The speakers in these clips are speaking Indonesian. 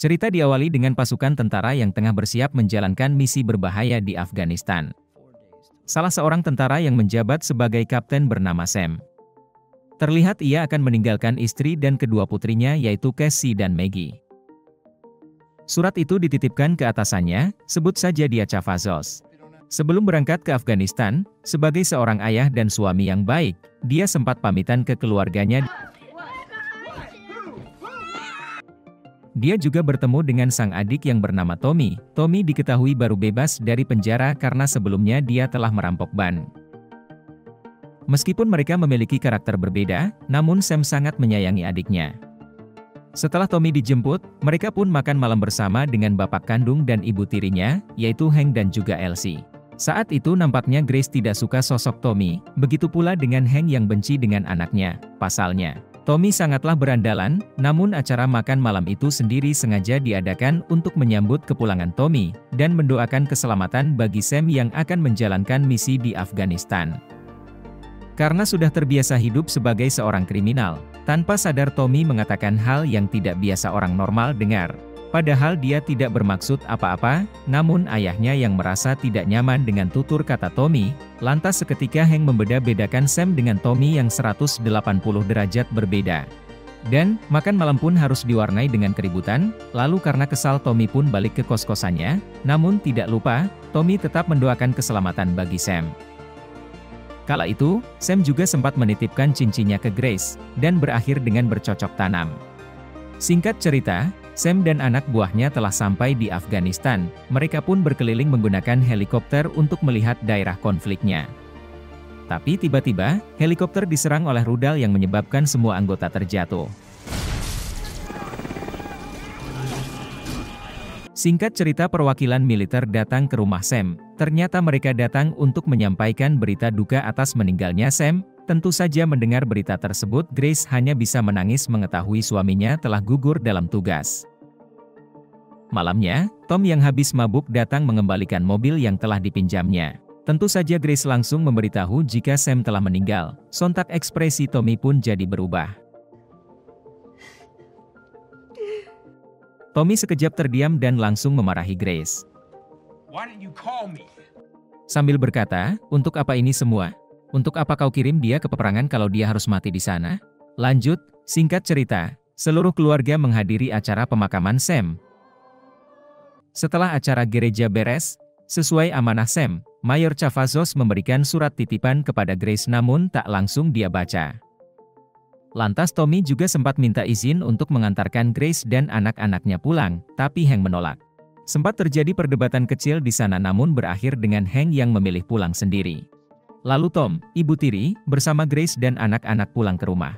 Cerita diawali dengan pasukan tentara yang tengah bersiap menjalankan misi berbahaya di Afghanistan. Salah seorang tentara yang menjabat sebagai kapten bernama Sam. Terlihat ia akan meninggalkan istri dan kedua putrinya yaitu Cassie dan Maggie. Surat itu dititipkan ke atasannya, sebut saja dia Chavazos. Sebelum berangkat ke Afghanistan, sebagai seorang ayah dan suami yang baik, dia sempat pamitan ke keluarganya. Dia juga bertemu dengan sang adik yang bernama Tommy. Tommy diketahui baru bebas dari penjara karena sebelumnya dia telah merampok ban. Meskipun mereka memiliki karakter berbeda, namun Sam sangat menyayangi adiknya. Setelah Tommy dijemput, mereka pun makan malam bersama dengan bapak kandung dan ibu tirinya, yaitu Hank dan juga Elsie. Saat itu nampaknya Grace tidak suka sosok Tommy, begitu pula dengan Hank yang benci dengan anaknya. Pasalnya, Tommy sangatlah berandalan, namun acara makan malam itu sendiri sengaja diadakan untuk menyambut kepulangan Tommy, dan mendoakan keselamatan bagi Sam yang akan menjalankan misi di Afghanistan. Karena sudah terbiasa hidup sebagai seorang kriminal, tanpa sadar Tommy mengatakan hal yang tidak biasa orang normal dengar. Padahal dia tidak bermaksud apa-apa, namun ayahnya yang merasa tidak nyaman dengan tutur kata Tommy, lantas seketika Hank membeda-bedakan Sam dengan Tommy yang 180 derajat berbeda. Dan, makan malam pun harus diwarnai dengan keributan, lalu karena kesal Tommy pun balik ke kos-kosannya, namun tidak lupa, Tommy tetap mendoakan keselamatan bagi Sam. Kala itu, Sam juga sempat menitipkan cincinnya ke Grace, dan berakhir dengan bercocok tanam. Singkat cerita, Sam dan anak buahnya telah sampai di Afghanistan, mereka pun berkeliling menggunakan helikopter untuk melihat daerah konfliknya. Tapi tiba-tiba, helikopter diserang oleh rudal yang menyebabkan semua anggota terjatuh. Singkat cerita perwakilan militer datang ke rumah Sam, ternyata mereka datang untuk menyampaikan berita duka atas meninggalnya Sam. Tentu saja mendengar berita tersebut Grace hanya bisa menangis mengetahui suaminya telah gugur dalam tugas. Malamnya, Tom yang habis mabuk datang mengembalikan mobil yang telah dipinjamnya. Tentu saja Grace langsung memberitahu jika Sam telah meninggal, sontak ekspresi Tommy pun jadi berubah. Tommy sekejap terdiam dan langsung memarahi Grace. Sambil berkata, untuk apa ini semua? Untuk apa kau kirim dia ke peperangan kalau dia harus mati di sana? Lanjut, singkat cerita, seluruh keluarga menghadiri acara pemakaman Sam. Setelah acara gereja beres, sesuai amanah Sam, Mayor Chavazos memberikan surat titipan kepada Grace namun tak langsung dia baca. Lantas Tommy juga sempat minta izin untuk mengantarkan Grace dan anak-anaknya pulang, tapi Hank menolak. Sempat terjadi perdebatan kecil di sana namun berakhir dengan Hank yang memilih pulang sendiri. Lalu Tom, ibu tiri, bersama Grace dan anak-anak pulang ke rumah.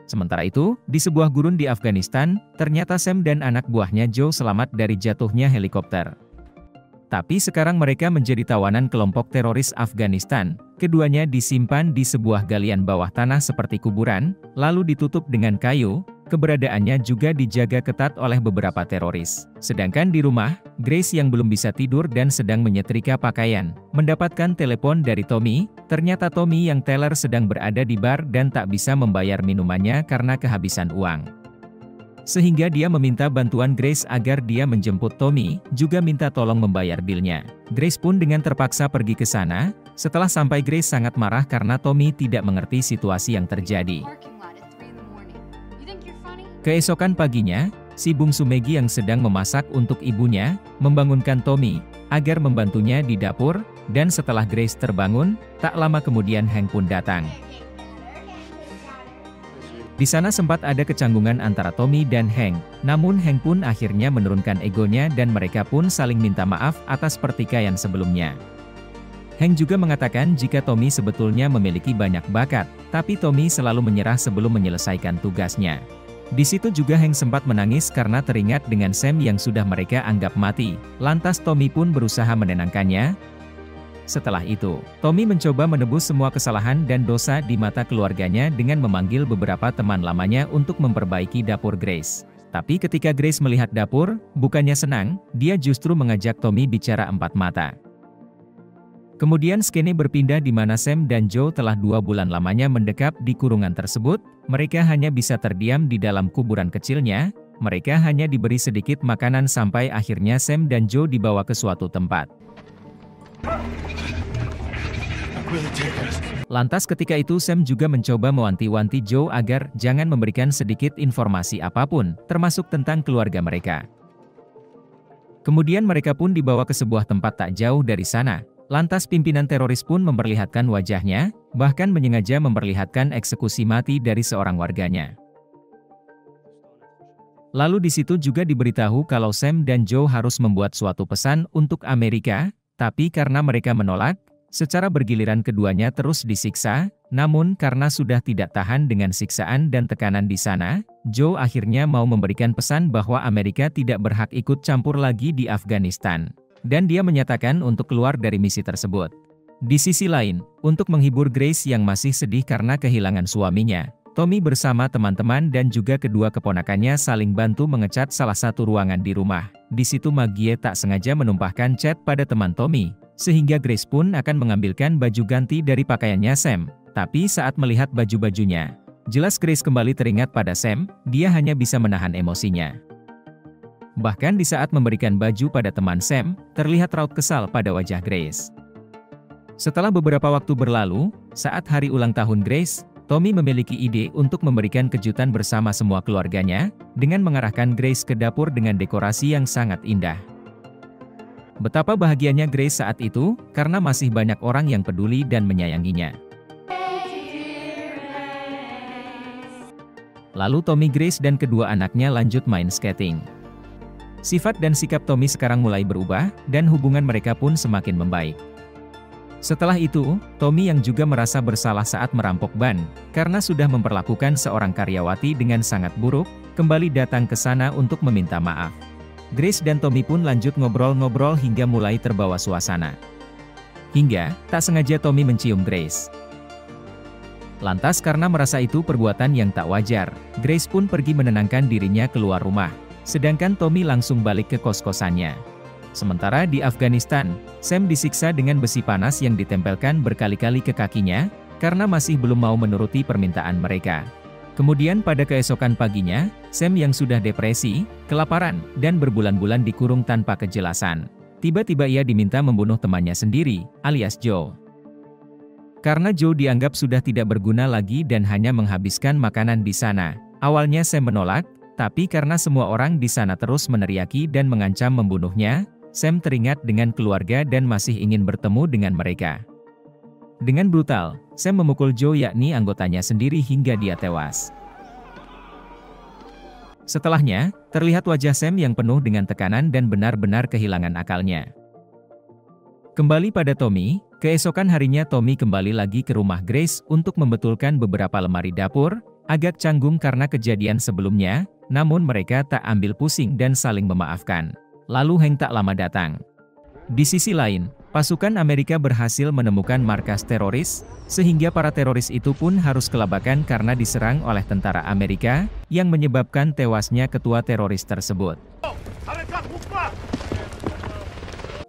Sementara itu, di sebuah gurun di Afghanistan, ternyata Sam dan anak buahnya Joe selamat dari jatuhnya helikopter. Tapi sekarang mereka menjadi tawanan kelompok teroris Afghanistan. Keduanya disimpan di sebuah galian bawah tanah seperti kuburan, lalu ditutup dengan kayu. Keberadaannya juga dijaga ketat oleh beberapa teroris. Sedangkan di rumah, Grace yang belum bisa tidur dan sedang menyetrika pakaian, mendapatkan telepon dari Tommy. Ternyata Tommy yang teller sedang berada di bar dan tak bisa membayar minumannya karena kehabisan uang. Sehingga dia meminta bantuan Grace agar dia menjemput Tommy, juga minta tolong membayar bilnya. Grace pun dengan terpaksa pergi ke sana. Setelah sampai Grace sangat marah karena Tommy tidak mengerti situasi yang terjadi. Keesokan paginya, si bungsu Maggie yang sedang memasak untuk ibunya, membangunkan Tommy, agar membantunya di dapur, dan setelah Grace terbangun, tak lama kemudian Hank pun datang. Di sana sempat ada kecanggungan antara Tommy dan Hank, namun Hank pun akhirnya menurunkan egonya dan mereka pun saling minta maaf atas pertikaian sebelumnya. Hank juga mengatakan jika Tommy sebetulnya memiliki banyak bakat, tapi Tommy selalu menyerah sebelum menyelesaikan tugasnya. Di situ juga Hank sempat menangis karena teringat dengan Sam yang sudah mereka anggap mati. Lantas Tommy pun berusaha menenangkannya. Setelah itu, Tommy mencoba menebus semua kesalahan dan dosa di mata keluarganya dengan memanggil beberapa teman lamanya untuk memperbaiki dapur Grace. Tapi ketika Grace melihat dapur, bukannya senang, dia justru mengajak Tommy bicara empat mata. Kemudian skene berpindah di mana Sam dan Joe telah 2 bulan lamanya mendekap di kurungan tersebut. Mereka hanya bisa terdiam di dalam kuburan kecilnya, Mereka hanya diberi sedikit makanan sampai akhirnya Sam dan Joe dibawa ke suatu tempat. Lantas ketika itu Sam juga mencoba mewanti-wanti Joe agar jangan memberikan sedikit informasi apapun, termasuk tentang keluarga mereka. Kemudian mereka pun dibawa ke sebuah tempat tak jauh dari sana. Lantas pimpinan teroris pun memperlihatkan wajahnya, bahkan menyengaja memperlihatkan eksekusi mati dari seorang warganya. Lalu di situ juga diberitahu kalau Sam dan Joe harus membuat suatu pesan untuk Amerika, tapi karena mereka menolak, secara bergiliran keduanya terus disiksa, namun karena sudah tidak tahan dengan siksaan dan tekanan di sana, Joe akhirnya mau memberikan pesan bahwa Amerika tidak berhak ikut campur lagi di Afghanistan. Dan dia menyatakan untuk keluar dari misi tersebut. Di sisi lain, untuk menghibur Grace yang masih sedih karena kehilangan suaminya, Tommy bersama teman-teman dan juga kedua keponakannya saling bantu mengecat salah satu ruangan di rumah. Di situ Maggie tak sengaja menumpahkan cat pada teman Tommy, sehingga Grace pun akan mengambilkan baju ganti dari pakaiannya Sam. Tapi saat melihat baju-bajunya, jelas Grace kembali teringat pada Sam, dia hanya bisa menahan emosinya. Bahkan di saat memberikan baju pada teman Sam, terlihat raut kesal pada wajah Grace. Setelah beberapa waktu berlalu, saat hari ulang tahun Grace, Tommy memiliki ide untuk memberikan kejutan bersama semua keluarganya, dengan mengarahkan Grace ke dapur dengan dekorasi yang sangat indah. Betapa bahagianya Grace saat itu, karena masih banyak orang yang peduli dan menyayanginya. Lalu Tommy, Grace dan kedua anaknya lanjut main skating. Sifat dan sikap Tommy sekarang mulai berubah, dan hubungan mereka pun semakin membaik. Setelah itu, Tommy yang juga merasa bersalah saat merampok ban, karena sudah memperlakukan seorang karyawati dengan sangat buruk, kembali datang ke sana untuk meminta maaf. Grace dan Tommy pun lanjut ngobrol-ngobrol hingga mulai terbawa suasana. Hingga, tak sengaja Tommy mencium Grace. Lantas karena merasa itu perbuatan yang tak wajar, Grace pun pergi menenangkan dirinya keluar rumah, sedangkan Tommy langsung balik ke kos-kosannya. Sementara di Afghanistan, Sam disiksa dengan besi panas yang ditempelkan berkali-kali ke kakinya, karena masih belum mau menuruti permintaan mereka. Kemudian pada keesokan paginya, Sam yang sudah depresi, kelaparan, dan berbulan-bulan dikurung tanpa kejelasan. Tiba-tiba ia diminta membunuh temannya sendiri, alias Joe. Karena Joe dianggap sudah tidak berguna lagi dan hanya menghabiskan makanan di sana, awalnya Sam menolak, tapi karena semua orang di sana terus meneriaki dan mengancam membunuhnya, Sam teringat dengan keluarga dan masih ingin bertemu dengan mereka. Dengan brutal, Sam memukul Joe yakni anggotanya sendiri hingga dia tewas. Setelahnya, terlihat wajah Sam yang penuh dengan tekanan dan benar-benar kehilangan akalnya. Kembali pada Tommy, keesokan harinya Tommy kembali lagi ke rumah Grace untuk membetulkan beberapa lemari dapur, agak canggung karena kejadian sebelumnya, namun mereka tak ambil pusing dan saling memaafkan. Lalu Hank tak lama datang. Di sisi lain, pasukan Amerika berhasil menemukan markas teroris, sehingga para teroris itu pun harus kelabakan karena diserang oleh tentara Amerika, yang menyebabkan tewasnya ketua teroris tersebut.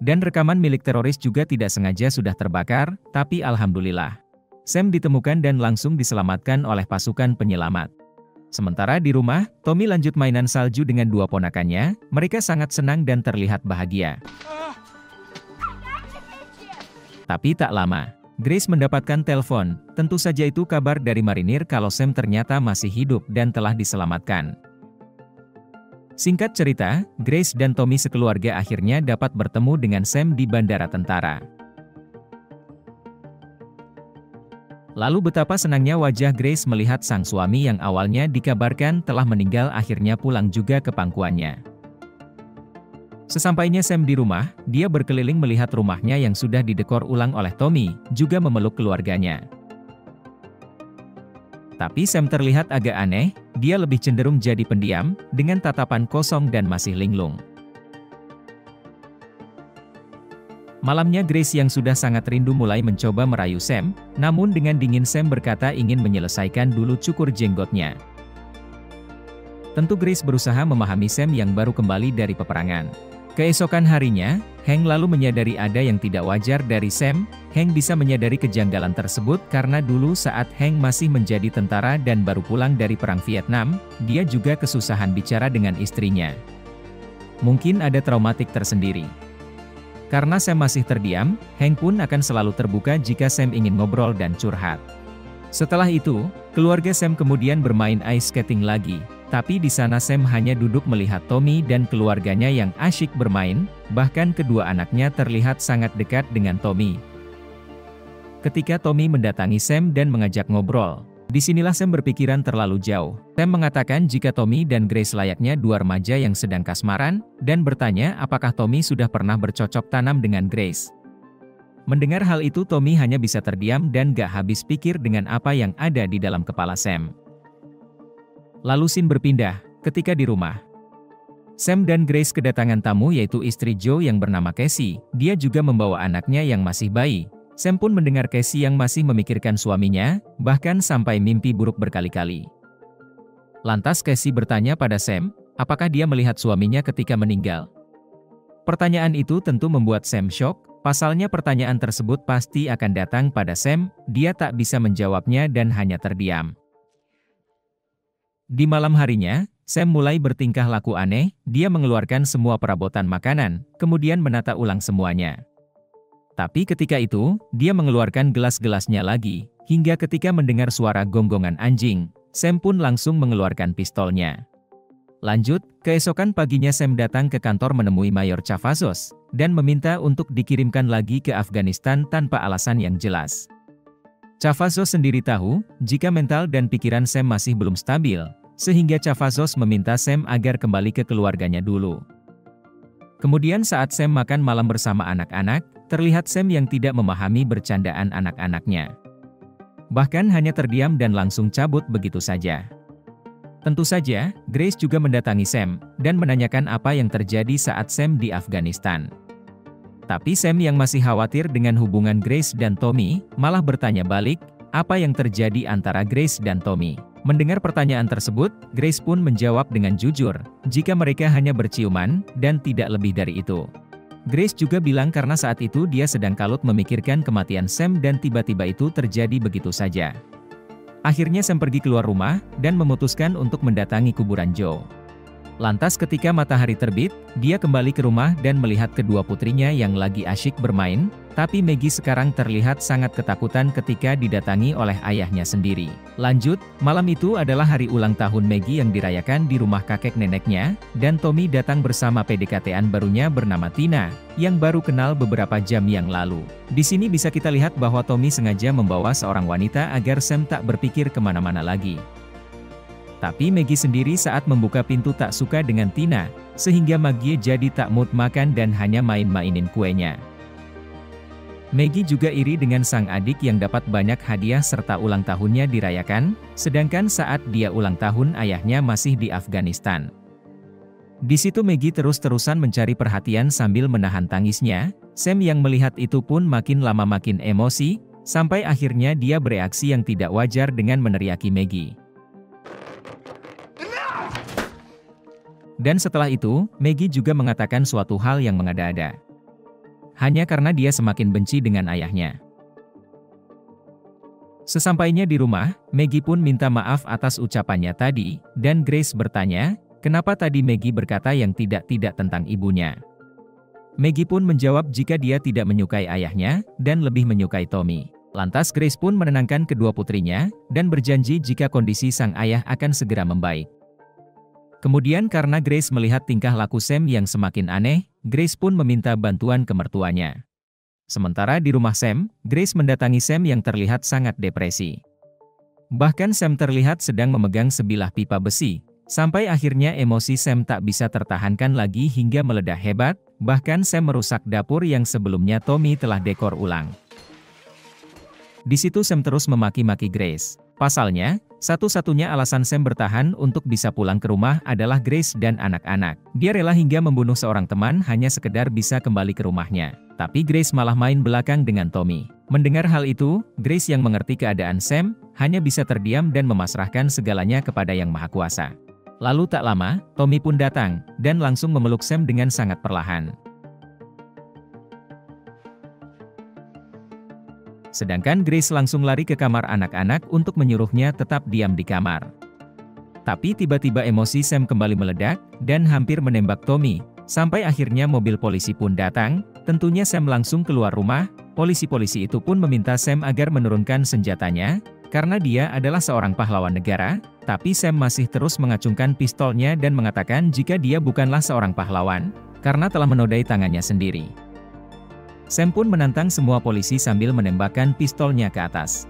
Dan rekaman milik teroris juga tidak sengaja sudah terbakar, tapi alhamdulillah, Sam ditemukan dan langsung diselamatkan oleh pasukan penyelamat. Sementara di rumah, Tommy lanjut mainan salju dengan dua ponakannya, mereka sangat senang dan terlihat bahagia. Tapi tak lama, Grace mendapatkan telepon, tentu saja itu kabar dari marinir kalau Sam ternyata masih hidup dan telah diselamatkan. Singkat cerita, Grace dan Tommy sekeluarga akhirnya dapat bertemu dengan Sam di bandara tentara. Lalu betapa senangnya wajah Grace melihat sang suami yang awalnya dikabarkan telah meninggal akhirnya pulang juga ke pangkuannya. Sesampainya Sam di rumah, dia berkeliling melihat rumahnya yang sudah didekor ulang oleh Tommy, juga memeluk keluarganya. Tapi Sam terlihat agak aneh, dia lebih cenderung jadi pendiam, dengan tatapan kosong dan masih linglung. Malamnya Grace yang sudah sangat rindu mulai mencoba merayu Sam, namun dengan dingin Sam berkata ingin menyelesaikan dulu cukur jenggotnya. Tentu Grace berusaha memahami Sam yang baru kembali dari peperangan. Keesokan harinya, Hank lalu menyadari ada yang tidak wajar dari Sam. Hank bisa menyadari kejanggalan tersebut karena dulu saat Hank masih menjadi tentara dan baru pulang dari Perang Vietnam, dia juga kesusahan bicara dengan istrinya. Mungkin ada traumatik tersendiri. Karena Sam masih terdiam, Hank pun akan selalu terbuka jika Sam ingin ngobrol dan curhat. Setelah itu, keluarga Sam kemudian bermain ice skating lagi. Tapi di sana Sam hanya duduk melihat Tommy dan keluarganya yang asyik bermain, bahkan kedua anaknya terlihat sangat dekat dengan Tommy. Ketika Tommy mendatangi Sam dan mengajak ngobrol, disinilah Sam berpikiran terlalu jauh. Sam mengatakan jika Tommy dan Grace layaknya dua remaja yang sedang kasmaran, dan bertanya apakah Tommy sudah pernah bercocok tanam dengan Grace. Mendengar hal itu Tommy hanya bisa terdiam dan gak habis pikir dengan apa yang ada di dalam kepala Sam. Lalu scene berpindah, ketika di rumah. Sam dan Grace kedatangan tamu yaitu istri Joe yang bernama Casey, dia juga membawa anaknya yang masih bayi. Sam pun mendengar Casey yang masih memikirkan suaminya, bahkan sampai mimpi buruk berkali-kali. Lantas Casey bertanya pada Sam, apakah dia melihat suaminya ketika meninggal? Pertanyaan itu tentu membuat Sam syok, pasalnya pertanyaan tersebut pasti akan datang pada Sam, dia tak bisa menjawabnya dan hanya terdiam. Di malam harinya, Sam mulai bertingkah laku aneh, dia mengeluarkan semua perabotan makanan, kemudian menata ulang semuanya. Tapi ketika itu, dia mengeluarkan gelas-gelasnya lagi, hingga ketika mendengar suara gonggongan anjing, Sam pun langsung mengeluarkan pistolnya. Lanjut, keesokan paginya Sam datang ke kantor menemui Mayor Cavazos, dan meminta untuk dikirimkan lagi ke Afghanistan tanpa alasan yang jelas. Cavazos sendiri tahu, jika mental dan pikiran Sam masih belum stabil, sehingga Cavazos meminta Sam agar kembali ke keluarganya dulu. Kemudian saat Sam makan malam bersama anak-anak, terlihat Sam yang tidak memahami bercandaan anak-anaknya. Bahkan hanya terdiam dan langsung cabut begitu saja. Tentu saja, Grace juga mendatangi Sam, dan menanyakan apa yang terjadi saat Sam di Afghanistan. Tapi Sam yang masih khawatir dengan hubungan Grace dan Tommy, malah bertanya balik, apa yang terjadi antara Grace dan Tommy. Mendengar pertanyaan tersebut, Grace pun menjawab dengan jujur, jika mereka hanya berciuman, dan tidak lebih dari itu. Grace juga bilang karena saat itu dia sedang kalut memikirkan kematian Sam dan tiba-tiba itu terjadi begitu saja. Akhirnya Sam pergi keluar rumah, dan memutuskan untuk mendatangi kuburan Joe. Lantas ketika matahari terbit, dia kembali ke rumah dan melihat kedua putrinya yang lagi asyik bermain, tapi Maggie sekarang terlihat sangat ketakutan ketika didatangi oleh ayahnya sendiri. Lanjut, malam itu adalah hari ulang tahun Maggie yang dirayakan di rumah kakek neneknya, dan Tommy datang bersama PDKT-an barunya bernama Tina, yang baru kenal beberapa jam yang lalu. Di sini bisa kita lihat bahwa Tommy sengaja membawa seorang wanita agar Sam tak berpikir kemana-mana lagi. Tapi Maggie sendiri saat membuka pintu tak suka dengan Tina, sehingga Maggie jadi tak mood makan dan hanya main-mainin kuenya. Maggie juga iri dengan sang adik yang dapat banyak hadiah serta ulang tahunnya dirayakan, sedangkan saat dia ulang tahun ayahnya masih di Afghanistan. Di situ Maggie terus-terusan mencari perhatian sambil menahan tangisnya. Sam yang melihat itu pun makin lama makin emosi, sampai akhirnya dia bereaksi yang tidak wajar dengan meneriaki Maggie. Dan setelah itu, Maggie juga mengatakan suatu hal yang mengada-ada. Hanya karena dia semakin benci dengan ayahnya. Sesampainya di rumah, Maggie pun minta maaf atas ucapannya tadi, dan Grace bertanya, kenapa tadi Maggie berkata yang tidak-tidak tentang ibunya. Maggie pun menjawab jika dia tidak menyukai ayahnya, dan lebih menyukai Tommy. Lantas Grace pun menenangkan kedua putrinya, dan berjanji jika kondisi sang ayah akan segera membaik. Kemudian karena Grace melihat tingkah laku Sam yang semakin aneh, Grace pun meminta bantuan ke mertuanya. Sementara di rumah Sam, Grace mendatangi Sam yang terlihat sangat depresi. Bahkan Sam terlihat sedang memegang sebilah pipa besi, sampai akhirnya emosi Sam tak bisa tertahankan lagi hingga meledak hebat, bahkan Sam merusak dapur yang sebelumnya Tommy telah dekor ulang. Di situ Sam terus memaki-maki Grace. Pasalnya, satu-satunya alasan Sam bertahan untuk bisa pulang ke rumah adalah Grace dan anak-anak. Dia rela hingga membunuh seorang teman hanya sekedar bisa kembali ke rumahnya. Tapi Grace malah main belakang dengan Tommy. Mendengar hal itu, Grace yang mengerti keadaan Sam, hanya bisa terdiam dan memasrahkan segalanya kepada Yang Maha Kuasa. Lalu tak lama, Tommy pun datang, dan langsung memeluk Sam dengan sangat perlahan. Sedangkan Grace langsung lari ke kamar anak-anak untuk menyuruhnya tetap diam di kamar. Tapi tiba-tiba emosi Sam kembali meledak, dan hampir menembak Tommy, sampai akhirnya mobil polisi pun datang. Tentunya Sam langsung keluar rumah. Polisi-polisi itu pun meminta Sam agar menurunkan senjatanya, karena dia adalah seorang pahlawan negara, tapi Sam masih terus mengacungkan pistolnya dan mengatakan jika dia bukanlah seorang pahlawan, karena telah menodai tangannya sendiri. Sam pun menantang semua polisi sambil menembakkan pistolnya ke atas.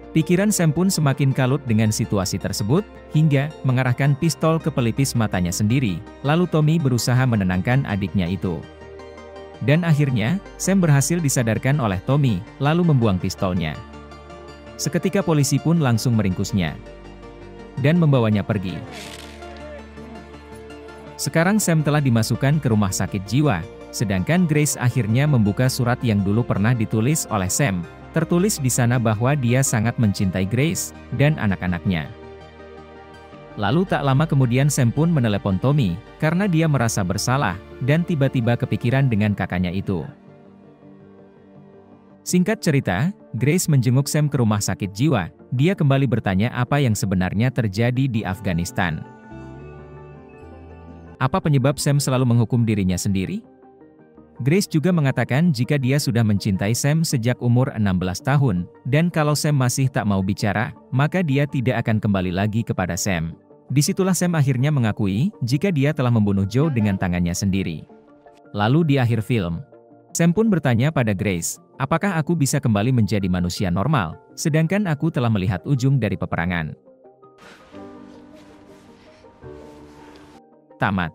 Pikiran Sam pun semakin kalut dengan situasi tersebut, hingga mengarahkan pistol ke pelipis matanya sendiri, lalu Tommy berusaha menenangkan adiknya itu. Dan akhirnya, Sam berhasil disadarkan oleh Tommy, lalu membuang pistolnya. Seketika polisi pun langsung meringkusnya dan membawanya pergi. Sekarang Sam telah dimasukkan ke rumah sakit jiwa, sedangkan Grace akhirnya membuka surat yang dulu pernah ditulis oleh Sam. Tertulis di sana bahwa dia sangat mencintai Grace dan anak-anaknya. Lalu tak lama kemudian Sam pun menelepon Tommy, karena dia merasa bersalah, dan tiba-tiba kepikiran dengan kakaknya itu. Singkat cerita, Grace menjenguk Sam ke rumah sakit jiwa. Dia kembali bertanya apa yang sebenarnya terjadi di Afghanistan. Apa penyebab Sam selalu menghukum dirinya sendiri? Grace juga mengatakan jika dia sudah mencintai Sam sejak umur 16 tahun, dan kalau Sam masih tak mau bicara, maka dia tidak akan kembali lagi kepada Sam. Disitulah Sam akhirnya mengakui jika dia telah membunuh Joe dengan tangannya sendiri. Lalu di akhir film, Sam pun bertanya pada Grace, apakah aku bisa kembali menjadi manusia normal, sedangkan aku telah melihat ujung dari peperangan. Tamat.